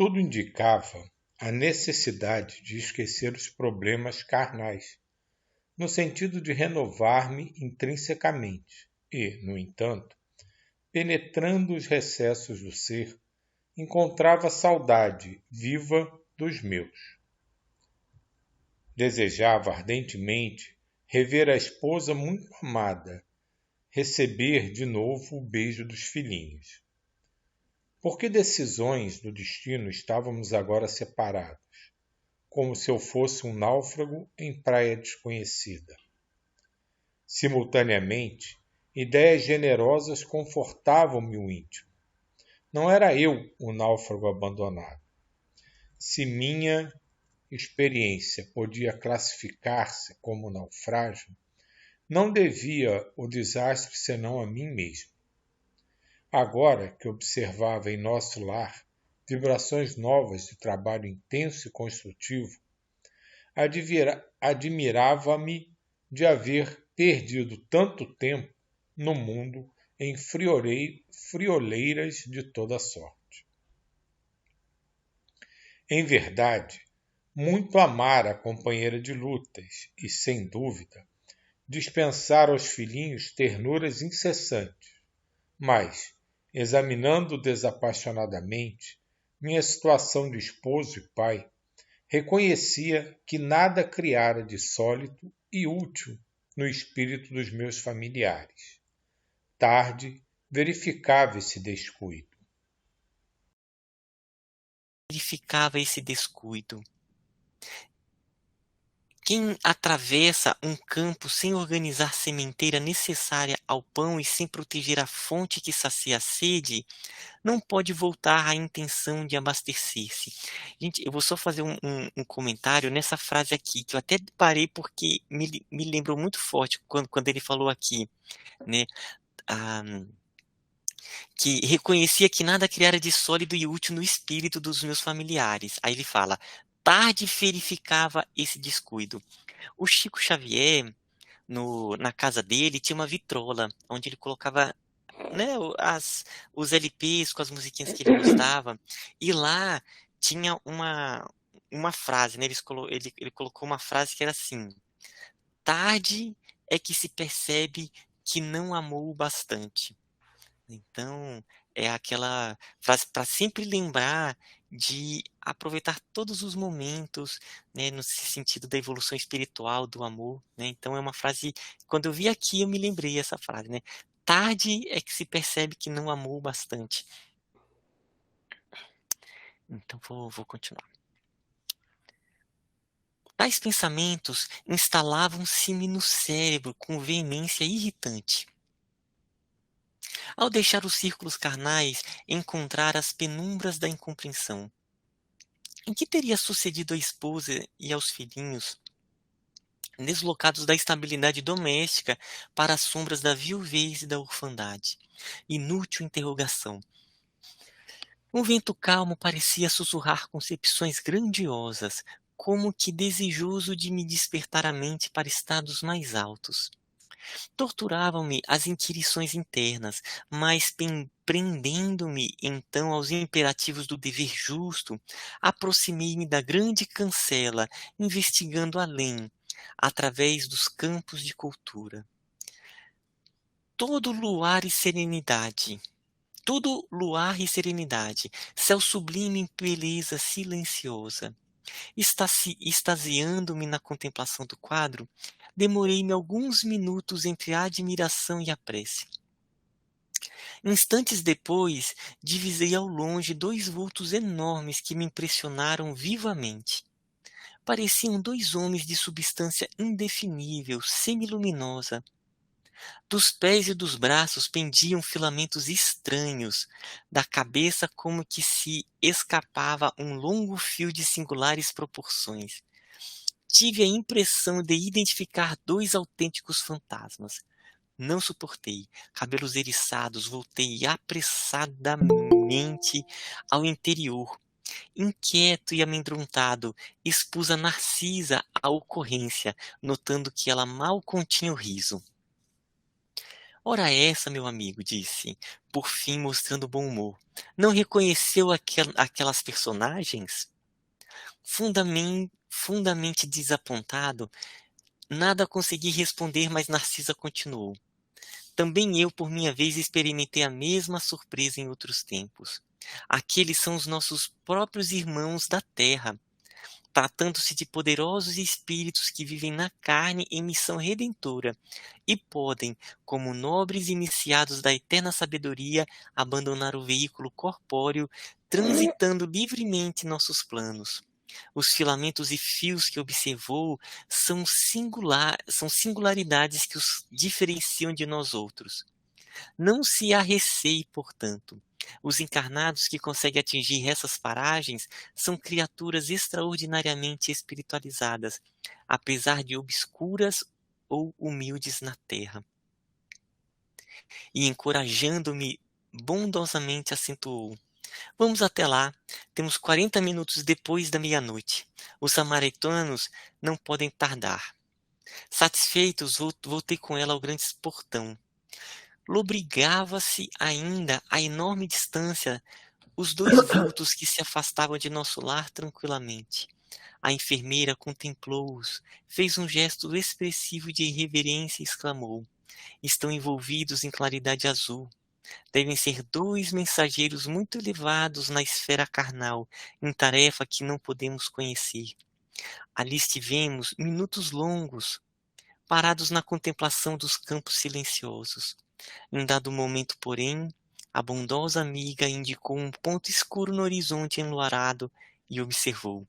Tudo indicava a necessidade de esquecer os problemas carnais, no sentido de renovar-me intrinsecamente e, no entanto, penetrando os recessos do ser, encontrava saudade viva dos meus. Desejava ardentemente rever a esposa muito amada, receber de novo o beijo dos filhinhos. Por que decisões do destino estávamos agora separados, como se eu fosse um náufrago em praia desconhecida? Simultaneamente, ideias generosas confortavam-me o íntimo. Não era eu o náufrago abandonado. Se minha experiência podia classificar-se como naufrágio, não devia o desastre senão a mim mesmo. Agora que observava em nosso lar vibrações novas de trabalho intenso e construtivo, admirava-me de haver perdido tanto tempo no mundo em frioleiras de toda sorte. Em verdade, muito amara a companheira de lutas e, sem dúvida, dispensara aos filhinhos ternuras incessantes, mas, examinando desapaixonadamente minha situação de esposo e pai, reconhecia que nada criara de sólido e útil no espírito dos meus familiares. Tarde verificava esse descuido. Quem atravessa um campo sem organizar a sementeira necessária ao pão e sem proteger a fonte que sacia a sede, não pode voltar à intenção de abastecer-se. Gente, eu vou só fazer um comentário nessa frase aqui, que eu até parei porque me lembrou muito forte quando ele falou aqui, né? Ah, que reconhecia que nada criara de sólido e útil no espírito dos meus familiares. Aí ele fala, tarde verificava esse descuido. O Chico Xavier, na casa dele, tinha uma vitrola, onde ele colocava, né, os LPs com as musiquinhas que ele gostava, e lá tinha uma frase, né, ele colocou uma frase que era assim, tarde é que se percebe que não amou o bastante. Então, é aquela frase para sempre lembrar de aproveitar todos os momentos, né, no sentido da evolução espiritual, do amor, né? Então é uma frase, quando eu vi aqui, eu me lembrei essa frase, né? Tarde é que se percebe que não amou bastante. Então vou continuar. Tais pensamentos instalavam-se-me no cérebro com veemência irritante. Ao deixar os círculos carnais, encontrar as penumbras da incompreensão. Em que teria sucedido à esposa e aos filhinhos, deslocados da estabilidade doméstica para as sombras da viuvez e da orfandade? Inútil interrogação. Um vento calmo parecia sussurrar concepções grandiosas, como que desejoso de me despertar a mente para estados mais altos. Torturavam-me as inquirições internas, mas prendendo-me então aos imperativos do dever justo, aproximei-me da grande cancela, investigando além, através dos campos de cultura. Todo luar e serenidade, Todo luar e serenidade, céu sublime em beleza silenciosa. Extasiando-me na contemplação do quadro, demorei-me alguns minutos entre a admiração e a prece. Instantes depois, divisei ao longe dois vultos enormes que me impressionaram vivamente. Pareciam dois homens de substância indefinível, semiluminosa. Dos pés e dos braços pendiam filamentos estranhos, da cabeça como que se escapava um longo fio de singulares proporções. Tive a impressão de identificar dois autênticos fantasmas. Não suportei. Cabelos eriçados, voltei apressadamente ao interior. Inquieto e amedrontado, expus a Narcisa a ocorrência, notando que ela mal continha o riso. Ora essa, meu amigo, disse, por fim mostrando bom humor. Não reconheceu aquelas personagens? Fundamente desapontado, nada consegui responder, mas Narcisa continuou. Também eu, por minha vez, experimentei a mesma surpresa em outros tempos. Aqueles são os nossos próprios irmãos da terra, tratando-se de poderosos espíritos que vivem na carne em missão redentora e podem, como nobres iniciados da eterna sabedoria, abandonar o veículo corpóreo, transitando livremente nossos planos. Os filamentos e fios que observou são singularidades que os diferenciam de nós outros. Não se arreceie, portanto. Os encarnados que conseguem atingir essas paragens são criaturas extraordinariamente espiritualizadas, apesar de obscuras ou humildes na terra. E encorajando-me bondosamente acentuou: Vamos até lá. Temos 40 minutos depois da meia-noite. Os samaritanos não podem tardar. Satisfeitos, voltei com ela ao grande portão. Lobrigava-se ainda a enorme distância os dois vultos que se afastavam de nosso lar tranquilamente. A enfermeira contemplou-os, fez um gesto expressivo de reverência e exclamou: Estão envolvidos em claridade azul. Devem ser dois mensageiros muito elevados na esfera carnal, em tarefa que não podemos conhecer. Ali estivemos minutos longos, parados na contemplação dos campos silenciosos. Em dado momento, porém, a bondosa amiga indicou um ponto escuro no horizonte enluarado e observou.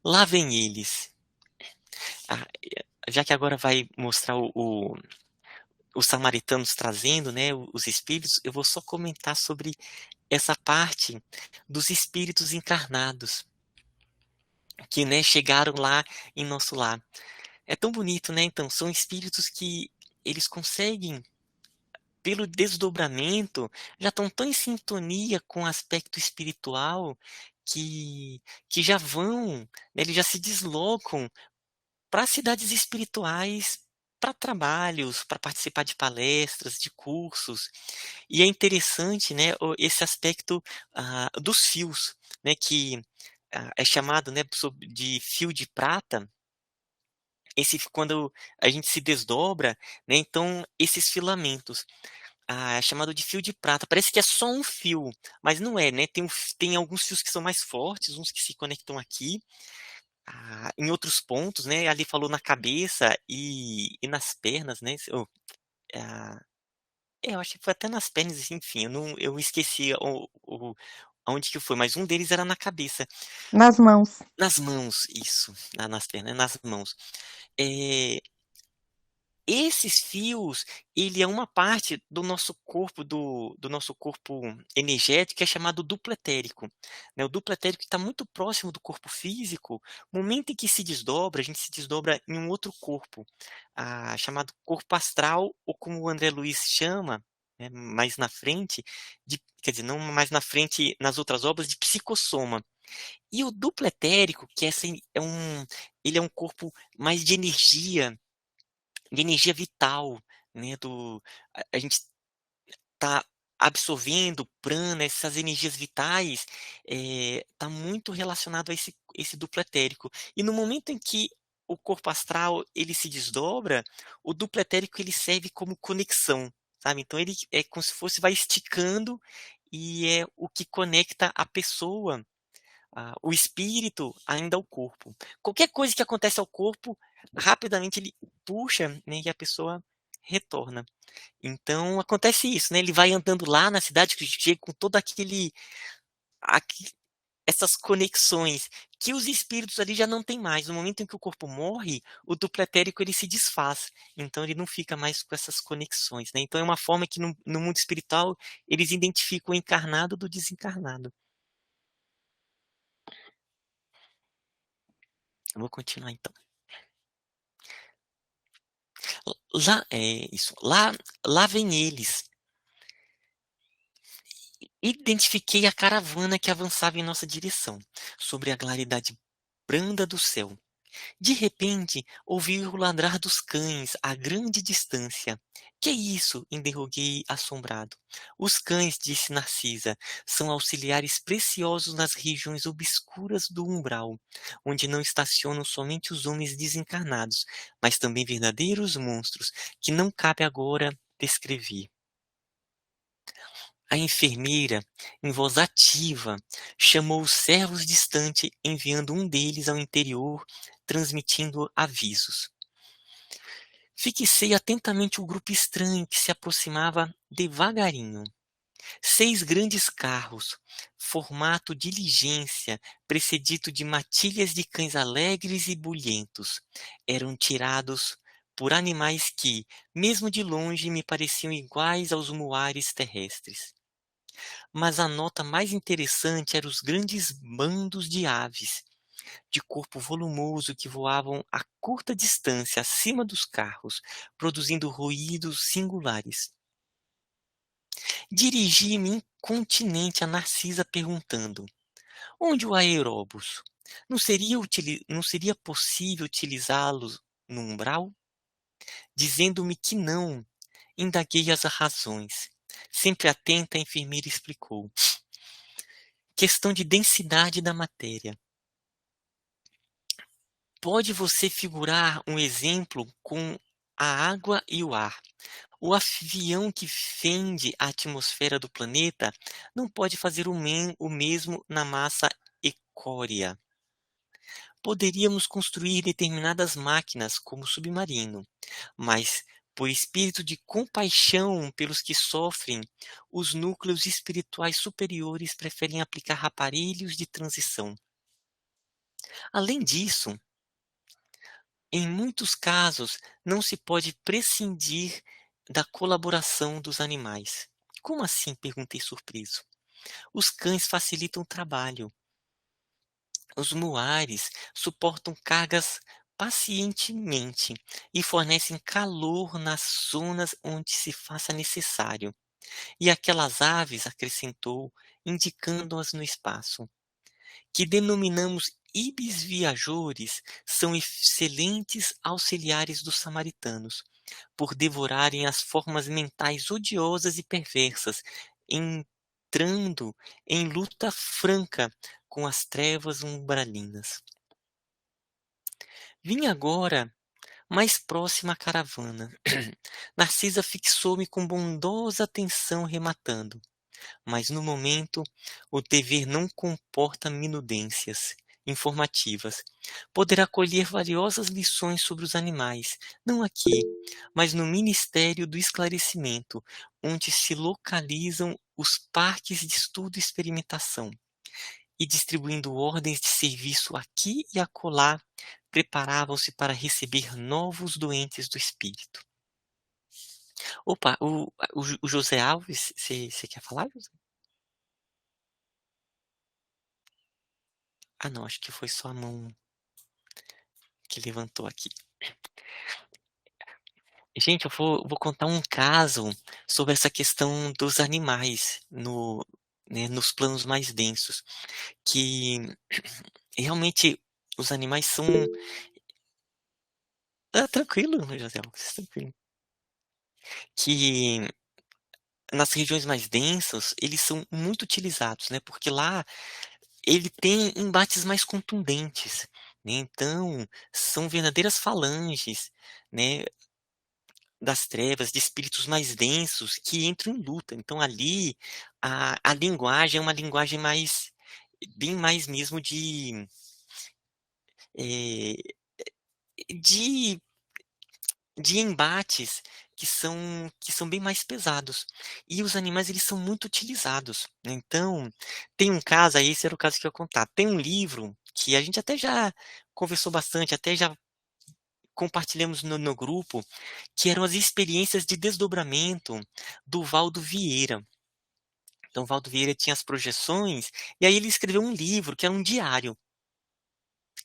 Lá vêm eles. Ah, já que agora vai mostrar os samaritanos trazendo, né, os espíritos, eu vou só comentar sobre essa parte dos espíritos encarnados que, né, chegaram lá em nosso lar. É tão bonito, né? Então, são espíritos que eles conseguem, pelo desdobramento, já estão tão em sintonia com o aspecto espiritual que, que já vão, né, eles já se deslocam para cidades espirituais, para trabalhos, para participar de palestras, de cursos. E é interessante, né, esse aspecto dos fios, né, que é chamado, né, de fio de prata. Quando a gente se desdobra, né, então esses filamentos, é chamado de fio de prata. Parece que é só um fio, mas não é, né? Tem alguns fios que são mais fortes, uns que se conectam aqui, em outros pontos, né? Ali falou na cabeça e nas pernas, né? Ah, eu acho que foi até nas pernas, enfim, eu esqueci aonde que foi, mas um deles era na cabeça. Nas mãos. Nas mãos, isso, nas pernas, nas mãos. É, Esses fios, ele é uma parte do nosso corpo, do nosso corpo energético, que é chamado duplo etérico, né. O duplo etérico está muito próximo do corpo físico. No momento em que se desdobra, a gente se desdobra em um outro corpo, chamado corpo astral, ou como o André Luiz chama, né, mais na frente, quer dizer, não mais na frente nas outras obras, de psicossoma. E o duplo etérico, que ele é um corpo mais de energia vital, né, a gente está absorvendo prana, essas energias vitais, está muito relacionado a esse duplo etérico. E no momento em que o corpo astral ele se desdobra, o duplo etérico ele serve como conexão, sabe? Então ele é como se fosse vai esticando e é o que conecta a pessoa, o espírito ainda ao corpo. Qualquer coisa que acontece ao corpo, rapidamente ele puxa, né, e a pessoa retorna. Então acontece isso, né? Ele vai andando lá na cidade, que chega com todo essas conexões que os espíritos ali já não têm mais. No momento em que o corpo morre, o duplo etérico ele se desfaz. Então ele não fica mais com essas conexões, né? Então é uma forma que no mundo espiritual eles identificam o encarnado do desencarnado. Eu vou continuar então. Lá vêm eles. Identifiquei a caravana que avançava em nossa direção, sobre a claridade branda do céu. De repente, ouvi o ladrar dos cães a grande distância. Que é isso? Interroguei assombrado. Os cães, disse Narcisa, são auxiliares preciosos nas regiões obscuras do umbral, onde não estacionam somente os homens desencarnados, mas também verdadeiros monstros, que não cabe agora descrever. A enfermeira, em voz ativa, chamou os servos distantes, enviando um deles ao interior, transmitindo avisos. Fixei atentamente o grupo estranho que se aproximava devagarinho. 6 grandes carros, formato diligência, precedido de matilhas de cães alegres e bulhentos, eram tirados por animais que, mesmo de longe, me pareciam iguais aos muares terrestres. Mas a nota mais interessante eram os grandes bandos de aves, de corpo volumoso que voavam a curta distância acima dos carros, produzindo ruídos singulares. Dirigi-me incontinente a Narcisa perguntando: onde o aeróbus? Não seria possível utilizá-lo no umbral? Dizendo-me que não, indaguei as razões. Sempre atenta, a enfermeira explicou. Questão de densidade da matéria. Pode você figurar um exemplo com a água e o ar. O avião que fende a atmosfera do planeta não pode fazer o mesmo na massa equórea. Poderíamos construir determinadas máquinas, como o submarino, mas, por espírito de compaixão pelos que sofrem, os núcleos espirituais superiores preferem aplicar aparelhos de transição. Além disso, em muitos casos, não se pode prescindir da colaboração dos animais. Como assim? Perguntei surpreso. Os cães facilitam o trabalho. Os muares suportam cargas pacientemente e fornecem calor nas zonas onde se faça necessário. E aquelas aves, acrescentou, indicando-as no espaço, que denominamos ibis viajores, são excelentes auxiliares dos samaritanos, por devorarem as formas mentais odiosas e perversas, entrando em luta franca com as trevas umbralinas. Vim agora mais próxima à caravana. Narcisa fixou-me com bondosa atenção, rematando. Mas no momento, o dever não comporta minudências informativas. Poderá colher valiosas lições sobre os animais, não aqui, mas no Ministério do Esclarecimento, onde se localizam os parques de estudo e experimentação, e distribuindo ordens de serviço aqui e acolá, preparavam-se para receber novos doentes do espírito. Opa, o José Alves, você quer falar, José? Ah, não, acho que foi só a mão que levantou aqui. Gente, eu vou contar um caso sobre essa questão dos animais né, nos planos mais densos, que realmente os animais são... tranquilo, José Alves, tranquilo. Que nas regiões mais densas, eles são muito utilizados, né? Porque lá ele tem embates mais contundentes, né? Então, são verdadeiras falanges, né, das trevas, de espíritos mais densos que entram em luta. Então, ali, a linguagem é uma linguagem mais, bem mais mesmo eh, de, de embates que são bem mais pesados. E os animais, eles são muito utilizados, né? Então, tem um caso aí, esse era o caso que eu ia contar. Tem um livro que a gente até já conversou bastante, até já compartilhamos no grupo, que eram as experiências de desdobramento do Valdo Vieira. Então, o Valdo Vieira tinha as projeções, e aí ele escreveu um livro, que era um diário,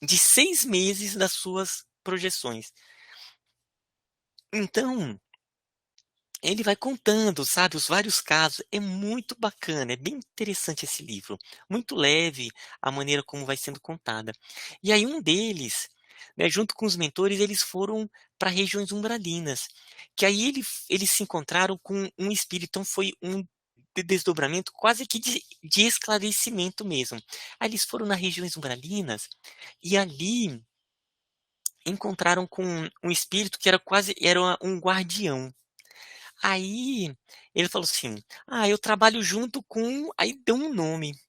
de 6 meses das suas projeções. Então, ele vai contando, sabe, os vários casos. É muito bacana, é bem interessante esse livro. Muito leve a maneira como vai sendo contada. E aí um deles né, junto com os mentores, eles foram para regiões umbralinas, que aí eles se encontraram com um espírito, então foi um desdobramento quase que de esclarecimento mesmo. Aí eles foram nas regiões umbralinas e ali encontraram com um espírito que era um guardião. Aí ele falou assim: "Ah, eu trabalho junto com", aí deu um nome.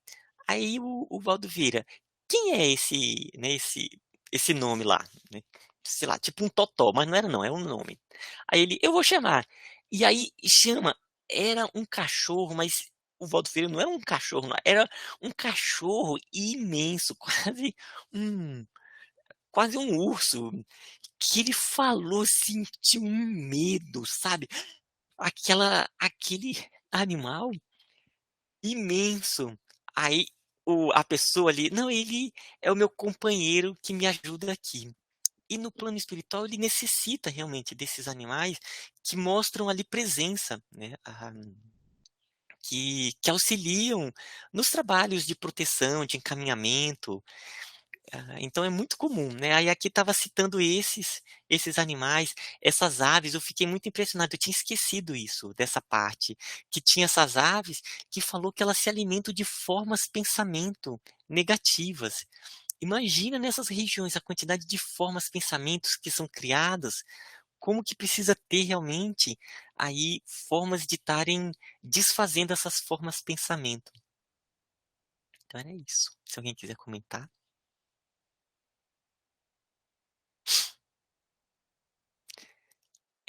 Aí o Valdo vira: "Quem é esse nome lá?", né, sei lá, tipo um totó, mas não era não, é um nome. Aí ele: "Eu vou chamar". E aí chama, era um cachorro, mas o Valdo Vieira não era um cachorro não, era um cachorro imenso, um quase um urso, que ele falou, sentiu um medo, sabe, aquele animal imenso. Aí a pessoa ali: "Não, ele é o meu companheiro que me ajuda aqui". E no plano espiritual ele necessita realmente desses animais que mostram ali presença, né, que auxiliam nos trabalhos de proteção, de encaminhamento. Então é muito comum, né. Aí aqui estava citando esses animais, essas aves, eu fiquei muito impressionado, eu tinha esquecido isso, dessa parte, que tinha essas aves que falou que elas se alimentam de formas pensamento negativas. Imagina nessas regiões a quantidade de formas pensamentos que são criadas, como que precisa ter realmente aí formas de estarem desfazendo essas formas pensamento. Então era isso, se alguém quiser comentar.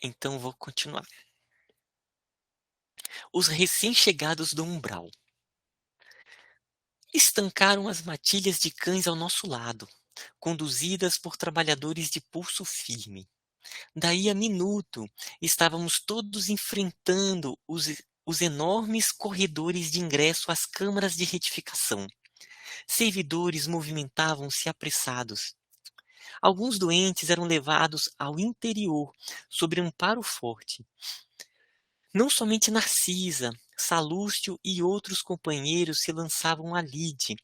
Então vou continuar. Os recém-chegados do umbral estancaram as matilhas de cães ao nosso lado, conduzidas por trabalhadores de pulso firme. Daí a minuto, estávamos todos enfrentando os enormes corredores de ingresso às câmaras de retificação. Servidores movimentavam-se apressados. Alguns doentes eram levados ao interior, sob amparo forte. Não somente Narcisa, Salúcio e outros companheiros se lançavam à lide,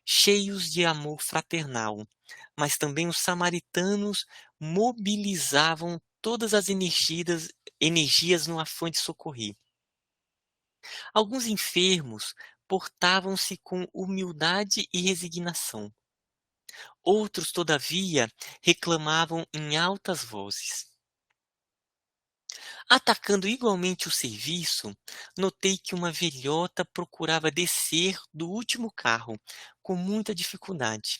cheios de amor fraternal, mas também os samaritanos mobilizavam todas as energias no afã de socorrer. Alguns enfermos portavam-se com humildade e resignação. Outros, todavia, reclamavam em altas vozes. Atacando igualmente o serviço, notei que uma velhota procurava descer do último carro, com muita dificuldade.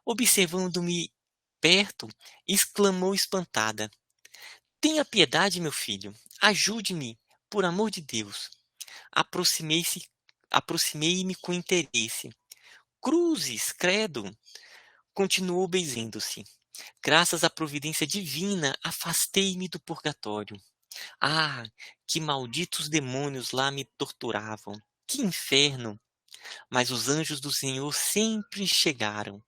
Observando-me perto, exclamou espantada: "Tenha piedade, meu filho. Ajude-me, por amor de Deus." Aproximei-se, aproximei-me com interesse. "Cruzes, credo!" Continuou benzendo-se. "Graças à providência divina, afastei-me do purgatório. Ah, que malditos demônios lá me torturavam! Que inferno! Mas os anjos do Senhor sempre chegaram."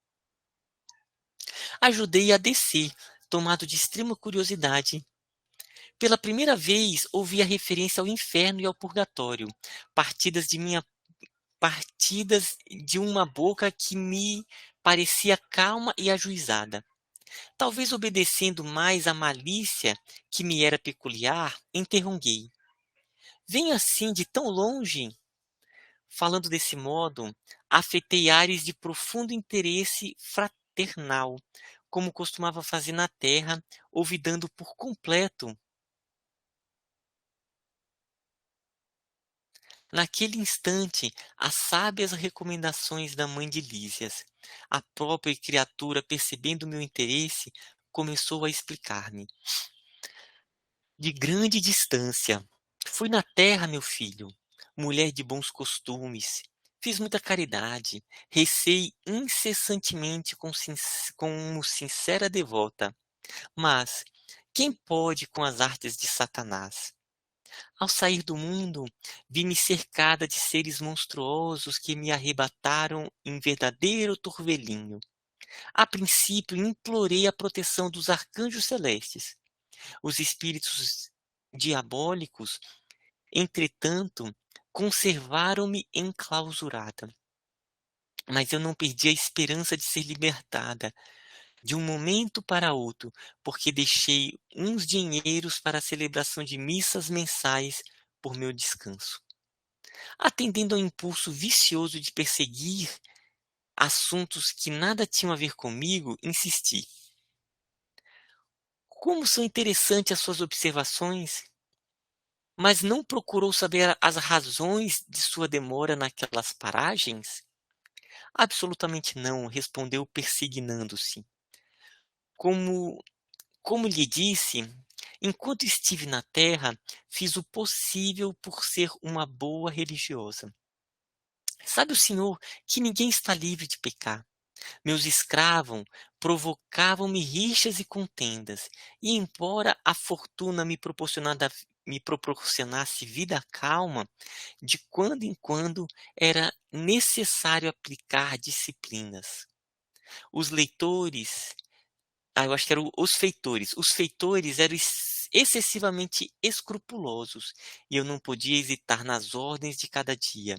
Ajudei a descer, tomado de extrema curiosidade. Pela primeira vez ouvi a referência ao inferno e ao purgatório, partidas de minha partidas de uma boca que me parecia calma e ajuizada. Talvez obedecendo mais à malícia que me era peculiar, interroguei: "Vem assim de tão longe?" Falando desse modo, afetei ares de profundo interesse fraternal, como costumava fazer na terra, olvidando por completo. Naquele instante, as sábias recomendações da mãe de Lísias. A própria criatura, percebendo meu interesse, começou a explicar-me. De grande distância. Fui na terra, meu filho, mulher de bons costumes. Fiz muita caridade, recei incessantemente como sincera devota. Mas quem pode com as artes de Satanás? Ao sair do mundo, vi-me cercada de seres monstruosos que me arrebataram em verdadeiro torvelinho. A princípio, implorei a proteção dos arcanjos celestes. Os espíritos diabólicos, entretanto, conservaram-me enclausurada. Mas eu não perdi a esperança de ser libertada. de um momento para outro, porque deixei uns dinheiros para a celebração de missas mensais por meu descanso. Atendendo ao impulso vicioso de perseguir assuntos que nada tinham a ver comigo, insisti. Como são interessantes as suas observações, mas não procurou saber as razões de sua demora naquelas paragens? Absolutamente não, respondeu persignando-se. Como, como lhe disse, enquanto estive na terra, fiz o possível por ser uma boa religiosa. Sabe o senhor que ninguém está livre de pecar. Meus escravos provocavam-me rixas e contendas, e embora a fortuna me proporcionasse vida calma, de quando em quando era necessário aplicar disciplinas. Os leitores, eu acho que eram os feitores eram excessivamente escrupulosos, e eu não podia hesitar nas ordens de cada dia.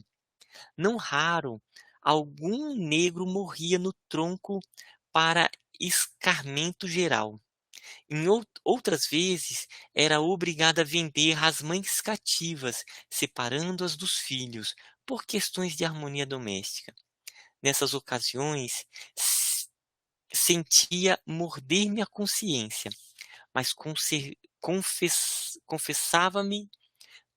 Não raro, algum negro morria no tronco para escarmento geral. Em outras vezes, era obrigado a vender as mães cativas, separando-as dos filhos, por questões de harmonia doméstica. Nessas ocasiões, sentia morder-me a consciência, mas confessava-me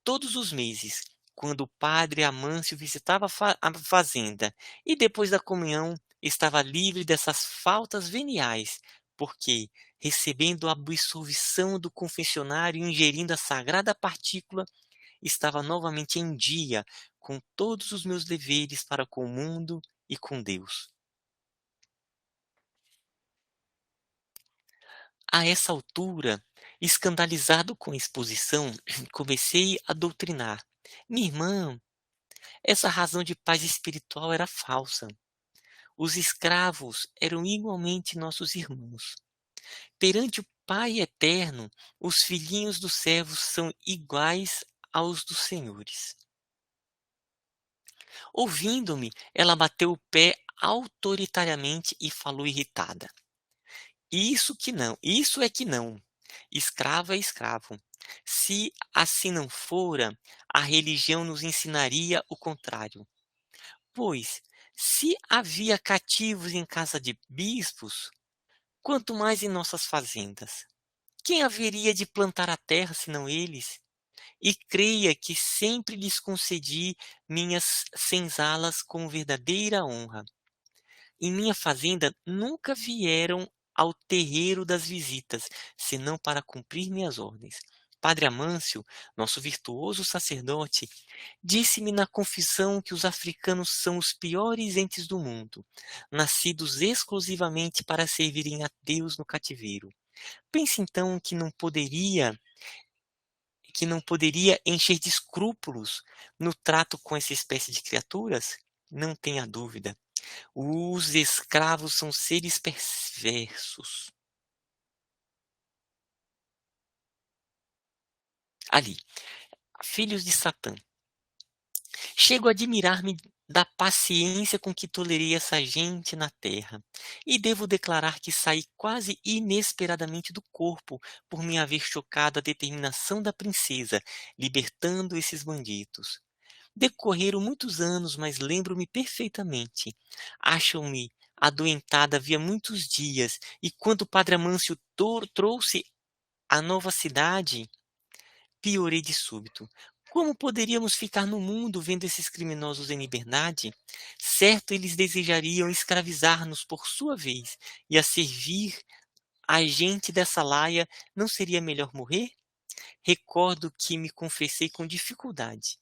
todos os meses, quando o padre Amâncio visitava a fazenda, e depois da comunhão estava livre dessas faltas veniais, porque, recebendo a absolvição do confessionário e ingerindo a sagrada partícula, estava novamente em dia com todos os meus deveres para com o mundo e com Deus. A essa altura, escandalizado com a exposição, comecei a doutrinar. Minha irmã, essa razão de paz espiritual era falsa. Os escravos eram igualmente nossos irmãos. Perante o Pai eterno, os filhinhos dos servos são iguais aos dos senhores. Ouvindo-me, ela bateu o pé autoritariamente e falou irritada. Isso é que não. Escravo é escravo. Se assim não fora, a religião nos ensinaria o contrário. Pois, se havia cativos em casa de bispos, quanto mais em nossas fazendas. Quem haveria de plantar a terra senão eles? E creia que sempre lhes concedi minhas senzalas com verdadeira honra. Em minha fazenda nunca vieram ao terreiro das visitas, senão para cumprir minhas ordens. Padre Amâncio, nosso virtuoso sacerdote, disse-me na confissão que os africanos são os piores entes do mundo, nascidos exclusivamente para servirem a Deus no cativeiro. Pense então que não poderia encher de escrúpulos no trato com essa espécie de criaturas? Não tenha dúvida. Os escravos são seres perversos. Ali, filhos de Satã. Chego a admirar-me da paciência com que tolerei essa gente na terra, e devo declarar que saí quase inesperadamente do corpo por me haver chocado a determinação da princesa, libertando esses bandidos. Decorreram muitos anos, mas lembro-me perfeitamente. Acham-me adoentada havia muitos dias, e quando o padre Amâncio trouxe a nova cidade, piorei de súbito. Como poderíamos ficar no mundo vendo esses criminosos em liberdade? Certo, eles desejariam escravizar-nos por sua vez, e a servir a gente dessa laia, não seria melhor morrer? Recordo que me confessei com dificuldade.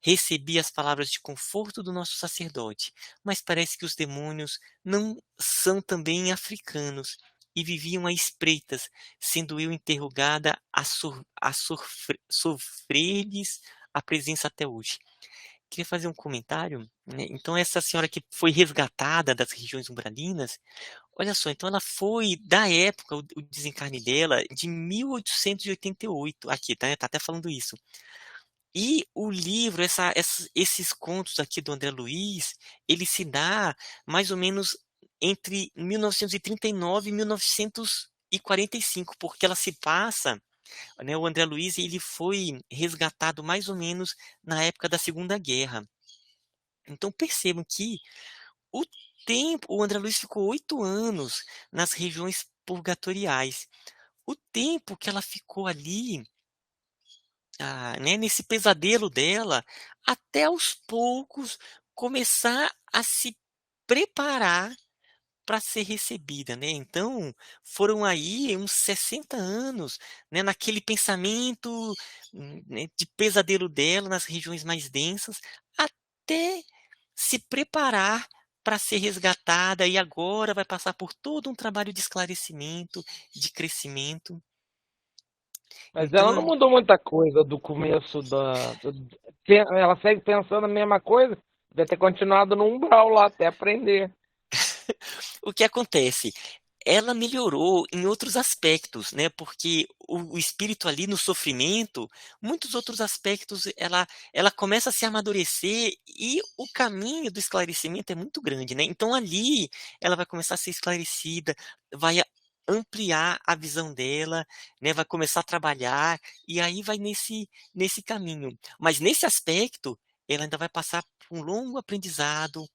Recebi as palavras de conforto do nosso sacerdote, mas parece que os demônios não são também africanos e viviam a espreitas, sendo eu interrogada a sofrer-lhes a presença até hoje. Queria fazer um comentário, né? Então, essa senhora que foi resgatada das regiões umbralinas, olha só, então ela foi, da época, o desencarne dela, de 1888. Aqui, tá até falando isso. E o livro, esses contos aqui do André Luiz, ele se dá mais ou menos entre 1939 e 1945, porque ela se passa, né, o André Luiz ele foi resgatado mais ou menos na época da Segunda Guerra. Então percebam que o o André Luiz ficou 8 anos nas regiões purgatoriais. O tempo que ela ficou ali, né, nesse pesadelo dela, até aos poucos começar a se preparar para ser recebida, né. Então, foram aí uns 60 anos, né, naquele pensamento, né, de pesadelo dela nas regiões mais densas, até se preparar para ser resgatada e agora vai passar por todo um trabalho de esclarecimento, de crescimento. Mas ela não Então mudou muita coisa do começo ela segue pensando a mesma coisa. Deve ter continuado no umbral lá até aprender. o que acontece? Ela melhorou em outros aspectos, né, porque o espírito ali no sofrimento, muitos outros aspectos ela começa a se amadurecer e o caminho do esclarecimento é muito grande, né, então ali ela vai começar a ser esclarecida, vai ampliar a visão dela, né, vai começar a trabalhar, e aí vai nesse caminho. Mas nesse aspecto, ela ainda vai passar por um longo aprendizado,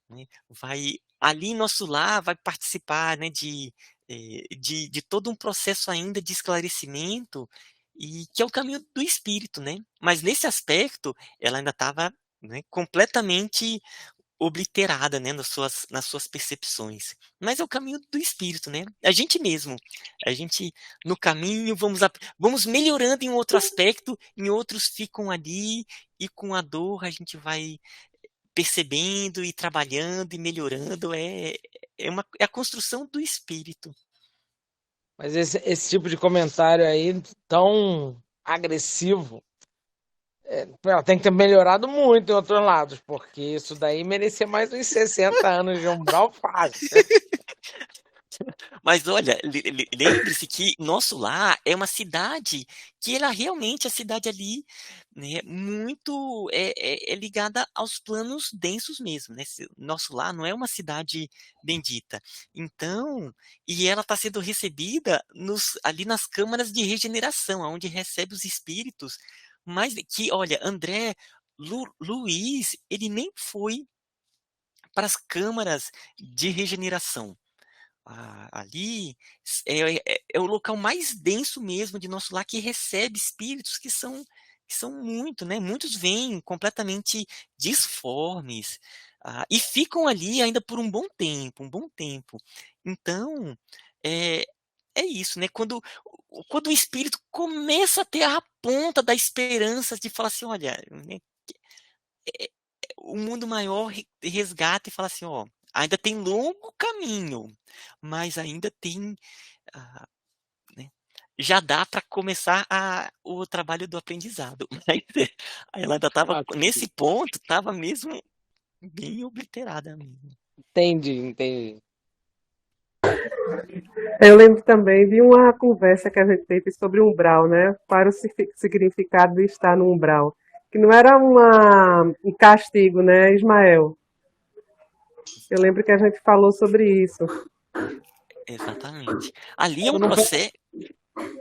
né, vai ali em nosso lar vai participar, né, de todo um processo ainda de esclarecimento, e que é o caminho do espírito, né. Mas nesse aspecto, ela ainda estava, né, completamente obliterada, né, nas suas percepções. Mas é o caminho do espírito, né. A gente mesmo, a gente no caminho vamos melhorando em um outro aspecto, em outros ficam ali, e com a dor a gente vai percebendo e trabalhando e melhorando, é a construção do espírito. Mas esse tipo de comentário aí, tão agressivo, ela tem que ter melhorado muito em outros lados, porque isso daí merecia mais uns 60 anos de umbral fácil. Mas olha, lembre-se que nosso lar é uma cidade que ela realmente a cidade ali, né, muito é ligada aos planos densos mesmo, né, nosso lar não é uma cidade bendita. Então e ela está sendo recebida ali nas câmaras de regeneração, aonde recebe os espíritos, mas que olha, André Luiz, ele nem foi para as câmaras de regeneração. Ali é o local mais denso mesmo de nosso lar que recebe espíritos que são muito, né, muitos vêm completamente disformes, e ficam ali ainda por um bom tempo, um bom tempo. Então, é é isso, né, quando o espírito começa a ter a ponta da esperança de falar assim: "Olha, né, o mundo maior resgata e fala assim: "Ó, ainda tem longo caminho, mas ainda tem, ah, né, já dá para começar o trabalho do aprendizado". Mas ela ainda estava Ah, nesse ponto, estava mesmo bem obliterada mesmo. entendi, entendi. Eu lembro também de uma conversa que a gente teve sobre umbral, né? Qual era o significado de estar no umbral. Que não era um castigo, né, Ismael? Eu lembro que a gente falou sobre isso. Exatamente. Ali é Eu um não, processo.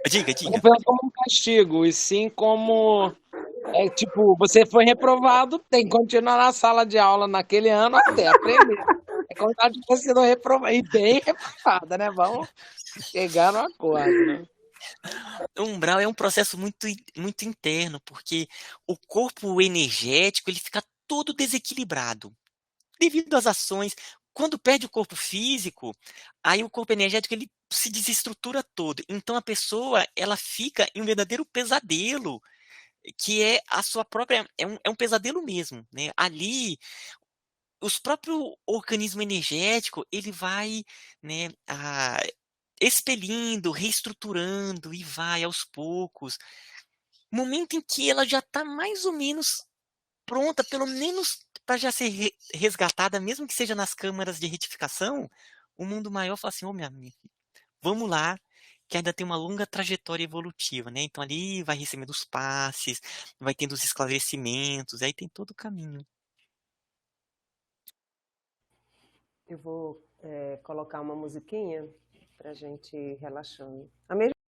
Diga, eu não diga. penso como um castigo, e sim como tipo, você foi reprovado, tem que continuar na sala de aula naquele ano até aprender. É como se ela tivesse sido reprovada, e bem reprovada, né? Vamos chegar no acordo, né? O umbral é um processo muito interno, porque o corpo energético ele fica todo desequilibrado. Devido às ações, quando perde o corpo físico, aí o corpo energético ele se desestrutura todo. Então a pessoa, ela fica em um verdadeiro pesadelo, que é a sua própria é um pesadelo mesmo, né. Ali, os próprio organismo energético, ele vai, né, expelindo, reestruturando e vai aos poucos. Momento em que ela já está mais ou menos pronta, pelo menos para já ser resgatada, mesmo que seja nas câmaras de retificação, o mundo maior fala assim: "Ô minha amiga, vamos lá, que ainda tem uma longa trajetória evolutiva", né. Então ali vai recebendo os passes, vai tendo os esclarecimentos, aí tem todo o caminho. Eu vou colocar uma musiquinha para a gente ir relaxando. A mesma